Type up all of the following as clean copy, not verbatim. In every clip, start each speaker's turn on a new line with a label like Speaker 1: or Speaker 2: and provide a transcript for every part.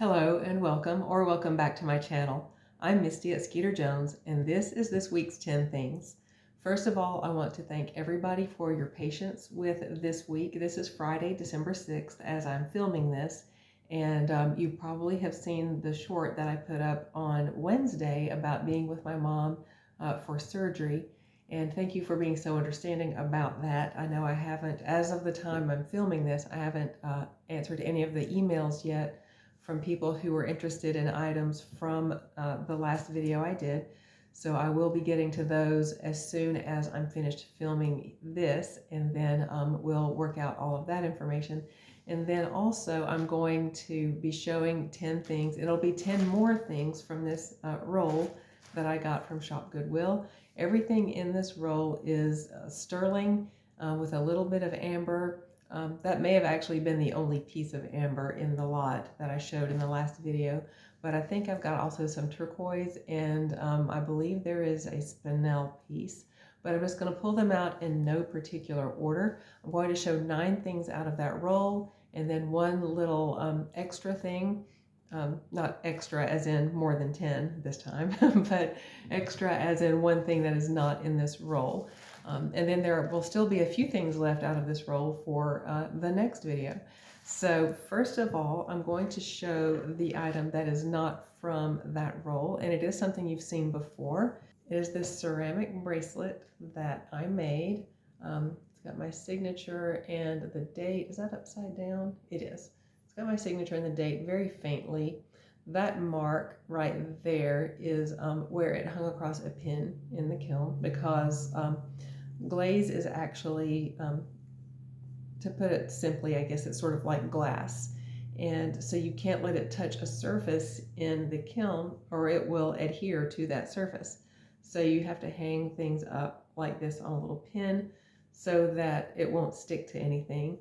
Speaker 1: Hello and welcome, or welcome back to my channel. I'm Misty at Skeeterjones, and this is this week's 10 things. First of all, I want to thank everybody for your patience with this week. This is Friday, December 6th, as I'm filming this, and you probably have seen the short that I put up on Wednesday about being with my mom for surgery. And thank you for being so understanding about that. I know I haven't, as of the time I'm filming this, I haven't answered any of the emails yet from people who were interested in items from the last video I did. So I will be getting to those as soon as I'm finished filming this, and then we'll work out all of that information. And then also I'm going to be showing 10 things. It'll be 10 more things from this roll that I got from Shop Goodwill. Everything in this roll is sterling with a little bit of amber. That may have actually been the only piece of amber in the lot that I showed in the last video, but I think I've got also some turquoise, and I believe there is a spinel piece, but I'm just going to pull them out in no particular order. I'm going to show 9 things out of that roll, and then one little extra thing, not extra as in more than 10 this time, but extra as in one thing that is not in this roll. And then there will still be a few things left out of this roll for the next video. So first of all, I'm going to show the item that is not from that roll, and it is something you've seen before. It is this ceramic bracelet that I made. It's got my signature and the date. Is that upside down? It is. It's got my signature and the date very faintly. That mark right there is where it hung across a pin in the kiln, because glaze is actually, to put it simply, I guess it's sort of like glass. And so you can't let it touch a surface in the kiln or it will adhere to that surface. So you have to hang things up like this on a little pin so that it won't stick to anything.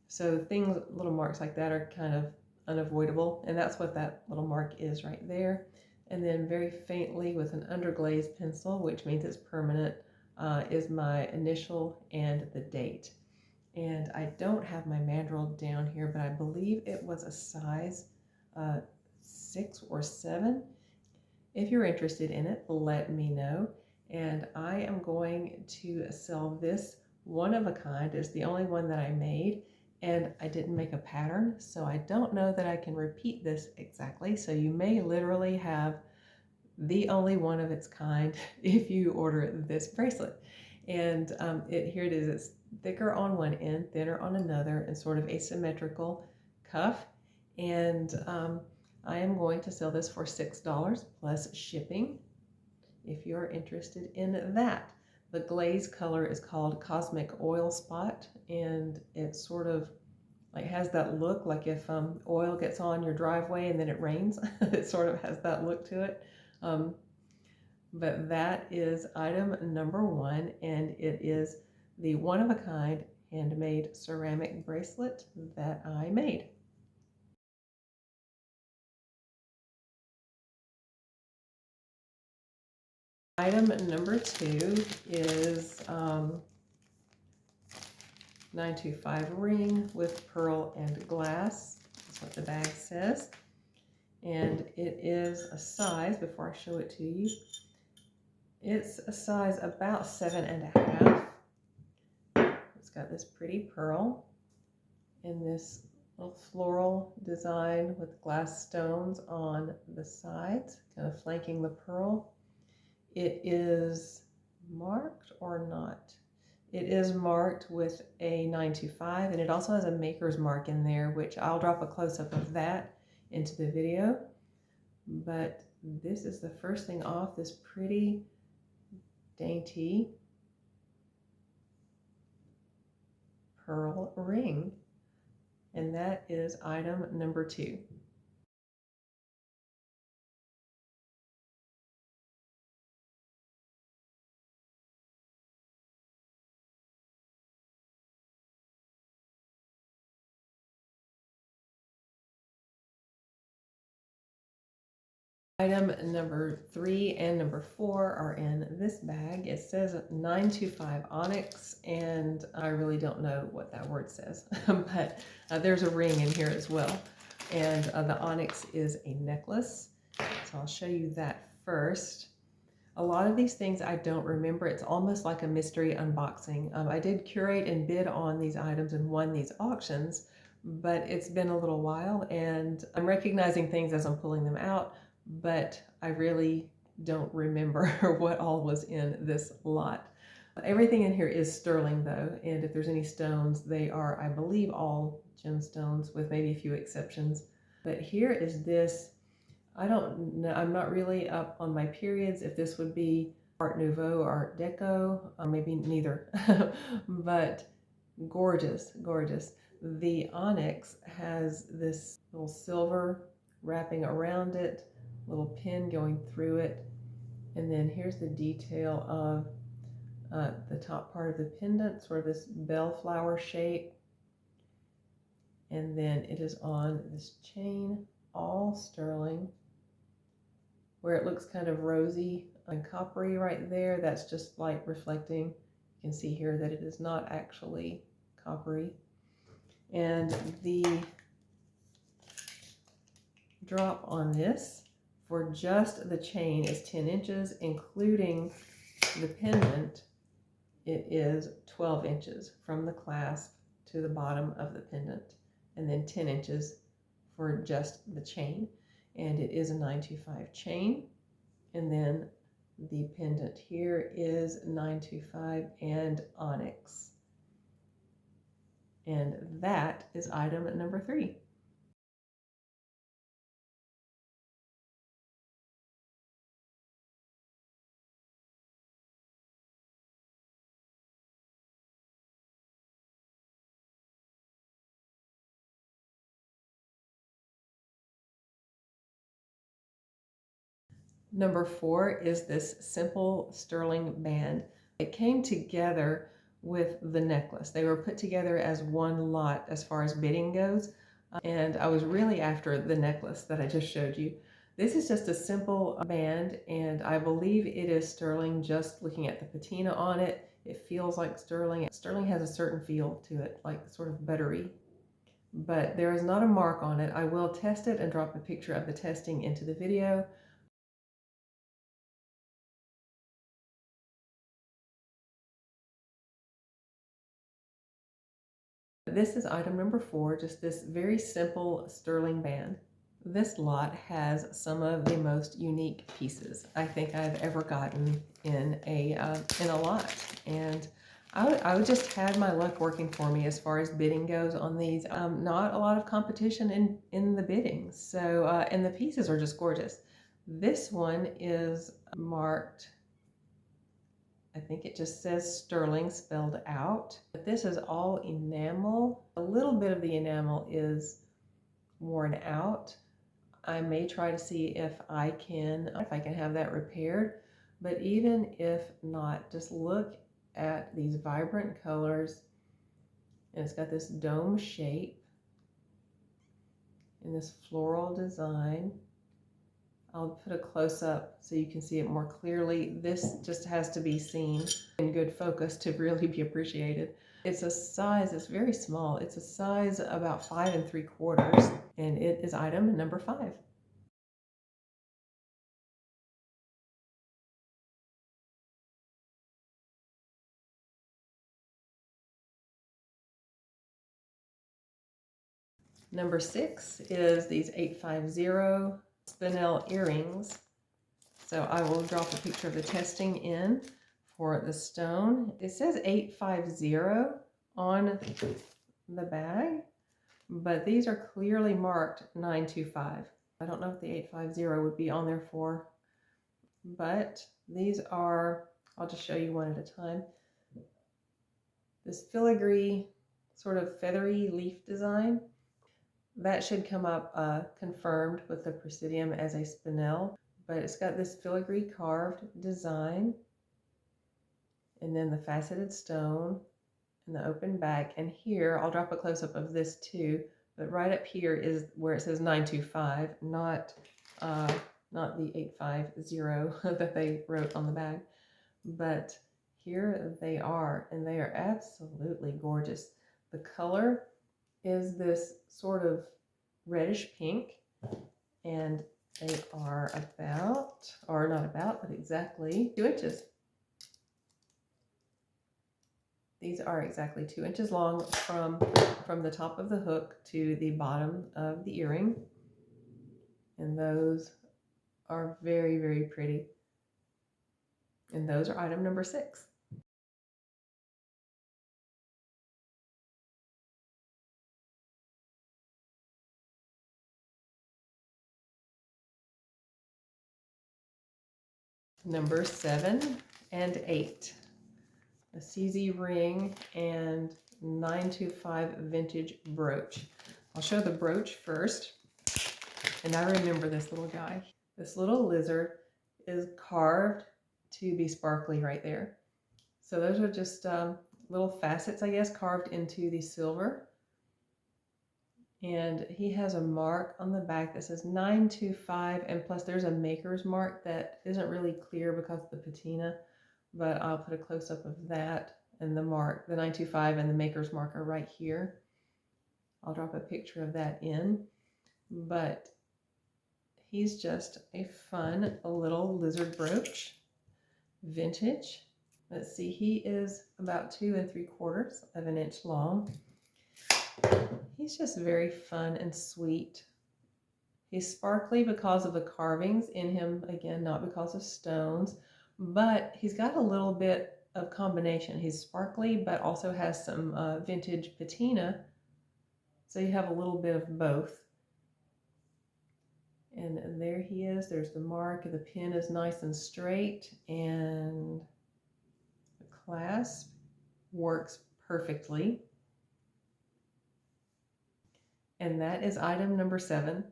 Speaker 1: So things, little marks like that are kind of unavoidable, and that's what that little mark is right there. And then very faintly with an underglaze pencil, which means it's permanent, is my initial and the date. And I don't have my mandrel down here, but I believe it was a size 6 or 7. If you're interested in it, let me know. And I am going to sell this one of a kind. It's the only one that I made, and I didn't make a pattern, so I don't know that I can repeat this exactly. So you may literally have the only one of its kind if you order this bracelet. And here it is. It's thicker on one end, thinner on another, and sort of asymmetrical cuff. And I am going to sell this for $6 plus shipping if you're interested in that. The glaze color is called Cosmic Oil Spot, and it sort of like has that look like if oil gets on your driveway and then it rains. It sort of has that look to it. But that is item number 1, and it is the one-of-a-kind handmade ceramic bracelet that I made. Item number 2 is 925 ring with pearl and glass. That's what the bag says. And it is a size, before I show it to you, it's a size about 7.5. It's got this pretty pearl and this little floral design with glass stones on the sides, kind of flanking the pearl. It is marked or not? It is marked with a 925, and it also has a maker's mark in there, which I'll drop a close-up of that into the video. But this is the first thing off this pretty dainty pearl ring, and that is item number 2. Item number 3 and number 4 are in this bag. It says 925 onyx, and I really don't know what that word says, but there's a ring in here as well. And the onyx is a necklace. So I'll show you that first. A lot of these things I don't remember. It's almost like a mystery unboxing. I did curate and bid on these items and won these auctions, but it's been a little while and I'm recognizing things as I'm pulling them out, but I really don't remember what all was in this lot. Everything in here is sterling though, and if there's any stones, they are, I believe, all gemstones with maybe a few exceptions. But here is this, I don't know, I'm not really up on my periods if this would be Art Nouveau or Art Deco, or maybe neither, but gorgeous, gorgeous. The onyx has this little silver wrapping around it, little pin going through it, and then here's the detail of the top part of the pendant, sort of this bellflower shape, and then it is on this chain, all sterling. Where it looks kind of rosy and coppery right there, that's just light reflecting. You can see here that it is not actually coppery. And the drop on this for just the chain is 10 inches, including the pendant. It is 12 inches from the clasp to the bottom of the pendant, and then 10 inches for just the chain. And it is a 925 chain. And then the pendant here is 925 and onyx. And that is item number 3. Number 4 is this simple sterling band. It came together with the necklace. They were put together as one lot as far as bidding goes. And I was really after the necklace that I just showed you. This is just a simple band, and I believe it is sterling. Just looking at the patina on it, it feels like sterling. Sterling has a certain feel to it, like sort of buttery. But there is not a mark on it. I will test it and drop a picture of the testing into the video. This is item number 4, just this very simple sterling band. This lot has some of the most unique pieces I think I've ever gotten in a lot, and I would just had my luck working for me as far as bidding goes on these. Not a lot of competition in the bidding, so and the pieces are just gorgeous. This one is marked, I think it just says sterling spelled out. But this is all enamel. A little bit of the enamel is worn out. I may try to see if I can have that repaired. But even if not, just look at these vibrant colors. And it's got this dome shape and this floral design. I'll put a close-up so you can see it more clearly. This just has to be seen in good focus to really be appreciated. It's a size, it's very small. It's a size about 5 3/4, and it is item number 5. Number 6 is these 850 spinel earrings. So I will drop a picture of the testing in for the stone. It says 850 on the bag, but these are clearly marked 925. I don't know if the 850 would be on there for, but these are, I'll just show you one at a time. This filigree sort of feathery leaf design, that should come up confirmed with the Presidium as a spinel, but it's got this filigree carved design, and then the faceted stone and the open back. And here, I'll drop a close-up of this too, but right up here is where it says 925, not the 850 that they wrote on the bag. But here they are, and they are absolutely gorgeous. The color is this sort of reddish pink, and they are about, or not about, but exactly 2 inches. These are exactly 2 inches long from the top of the hook to the bottom of the earring. And those are very, very pretty. And those are item number 6. Number 7 and 8. A CZ ring and 925 vintage brooch. I'll show the brooch first. And I remember this little guy. This little lizard is carved to be sparkly right there. So those are just little facets, I guess, carved into the silver. And he has a mark on the back that says 925, and plus there's a maker's mark that isn't really clear because of the patina, but I'll put a close-up of that, and the mark, the 925 and the maker's mark are right here. I'll drop a picture of that in, but he's just a fun little lizard brooch, vintage. Let's see, he is about 2 3/4 of an inch long. He's just very fun and sweet. He's sparkly because of the carvings in him, again, not because of stones, but he's got a little bit of combination. He's sparkly, but also has some vintage patina, so you have a little bit of both. And there he is. There's the mark. The pin is nice and straight, and the clasp works perfectly. And that is item number 7.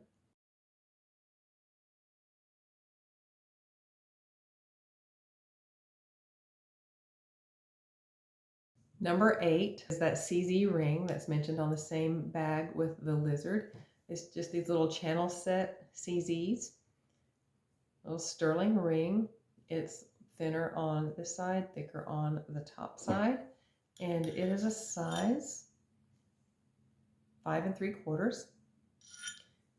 Speaker 1: Number 8 is that CZ ring that's mentioned on the same bag with the lizard. It's just these little channel set CZs. Little sterling ring. It's thinner on this side, thicker on the top side. And it is a size 5 3/4.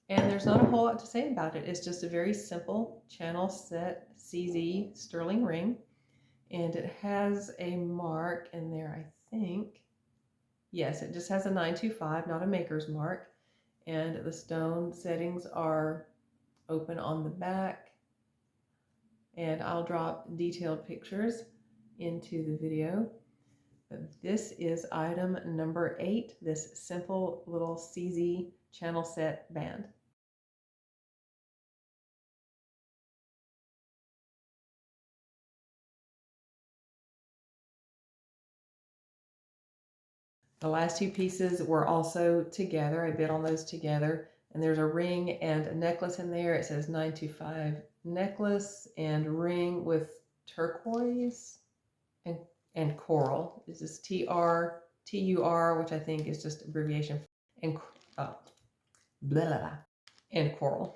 Speaker 1: And there's not a whole lot to say about it. It's just a very simple channel set CZ sterling ring. And it has a mark in there, I think. Yes, it just has a 925, not a maker's mark. And the stone settings are open on the back. And I'll drop detailed pictures into the video. But this is item number 8, this simple little CZ channel set band. The last 2 pieces were also together. I bid on those together. And there's a ring and a necklace in there. It says 925 necklace and ring with turquoise and coral. This is TUR, which I think is just abbreviation, and blah, blah, blah, and coral.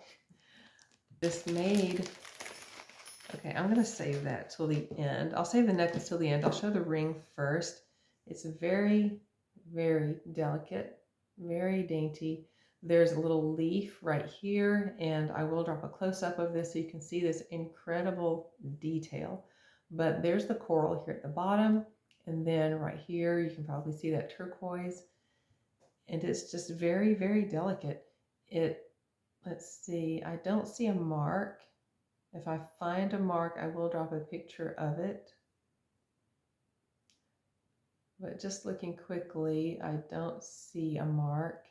Speaker 1: This made, okay, I'm going to save that till the end. I'll save the necklace till the end. I'll show the ring first. It's very, very delicate, very dainty. There's a little leaf right here, and I will drop a close-up of this so you can see this incredible detail. But there's the coral here at the bottom, and then right here you can probably see that turquoise, and it's just very, very delicate. Let's see, I don't see a mark. If I find a mark, I will drop a picture of it. But just looking quickly, I don't see a mark.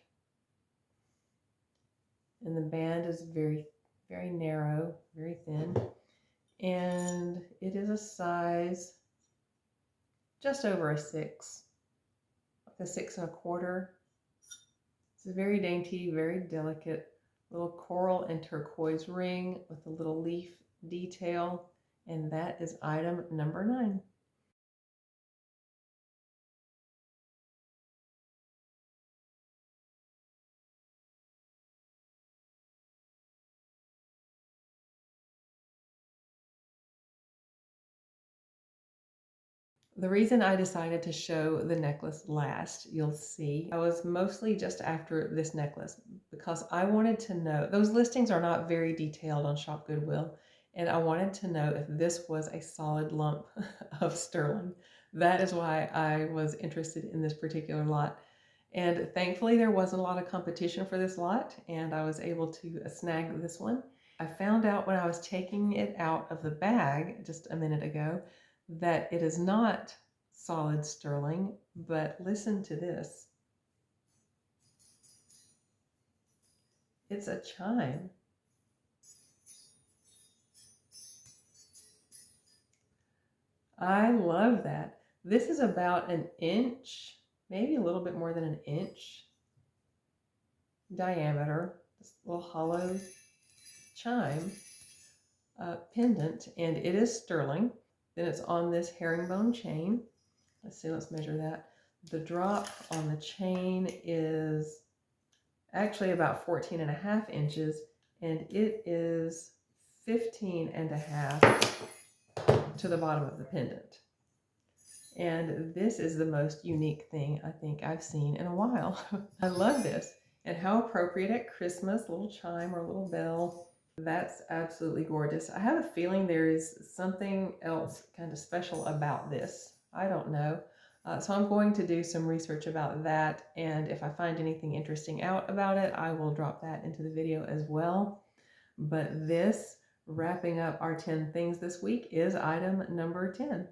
Speaker 1: And the band is very, very narrow, very thin. And it is a size just over a 6, like a 6 1/4. It's a very dainty, very delicate little coral and turquoise ring with a little leaf detail. And that is item number 9. The reason I decided to show the necklace last, you'll see, I was mostly just after this necklace because I wanted to know, those listings are not very detailed on Shop Goodwill, and I wanted to know if this was a solid lump of sterling. That is why I was interested in this particular lot. And thankfully there wasn't a lot of competition for this lot, and I was able to snag this one. I found out when I was taking it out of the bag just a minute ago that it is not solid sterling, but listen to this. It's a chime. I love that. This is about an inch, maybe a little bit more than an inch diameter, this little hollow chime pendant, and it is sterling. Then it's on this herringbone chain. Let's see, let's measure that. The drop on the chain is actually about 14.5 inches, and it is 15.5 to the bottom of the pendant. And this is the most unique thing I think I've seen in a while. I love this. And how appropriate at Christmas, a little chime or a little bell. That's absolutely gorgeous. I have a feeling there is something else kind of special about this. I don't know. So I'm going to do some research about that, and if I find anything interesting out about it, I will drop that into the video as well. But this, wrapping up our 10 things this week, is item number 10.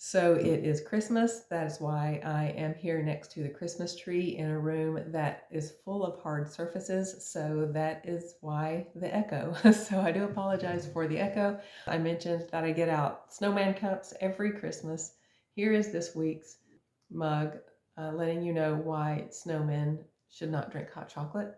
Speaker 1: So it is Christmas. That is why I am here next to the Christmas tree in a room that is full of hard surfaces. So that is why the echo. So I do apologize for the echo. I mentioned that I get out snowman cups every Christmas. Here is this week's mug, letting you know why snowmen should not drink hot chocolate.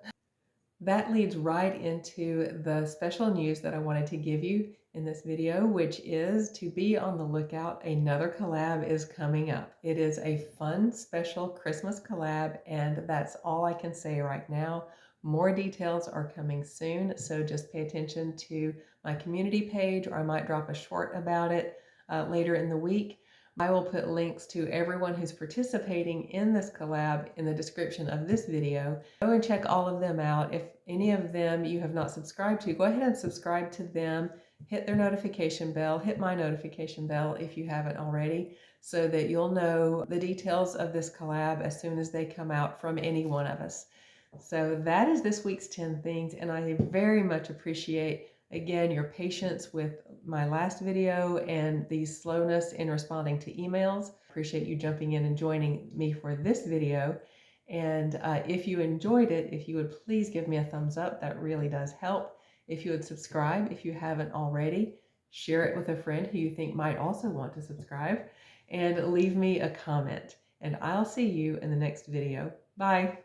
Speaker 1: That leads right into the special news that I wanted to give you in this video, which is to be on the lookout. Another collab is coming up. It is a fun, special Christmas collab, and that's all I can say right now. More details are coming soon, so just pay attention to my community page, or I might drop a short about it later in the week. I will put links to everyone who's participating in this collab in the description of this video. Go and check all of them out. If any of them you have not subscribed to, go ahead and subscribe to them. Hit their notification bell, hit my notification bell if you haven't already, so that you'll know the details of this collab as soon as they come out from any one of us. So that is this week's 10 things, and I very much appreciate, again, your patience with my last video and the slowness in responding to emails. Appreciate you jumping in and joining me for this video. And if you enjoyed it, if you would please give me a thumbs up, that really does help. If you would subscribe, if you haven't already, share it with a friend who you think might also want to subscribe, and leave me a comment. And I'll see you in the next video. Bye.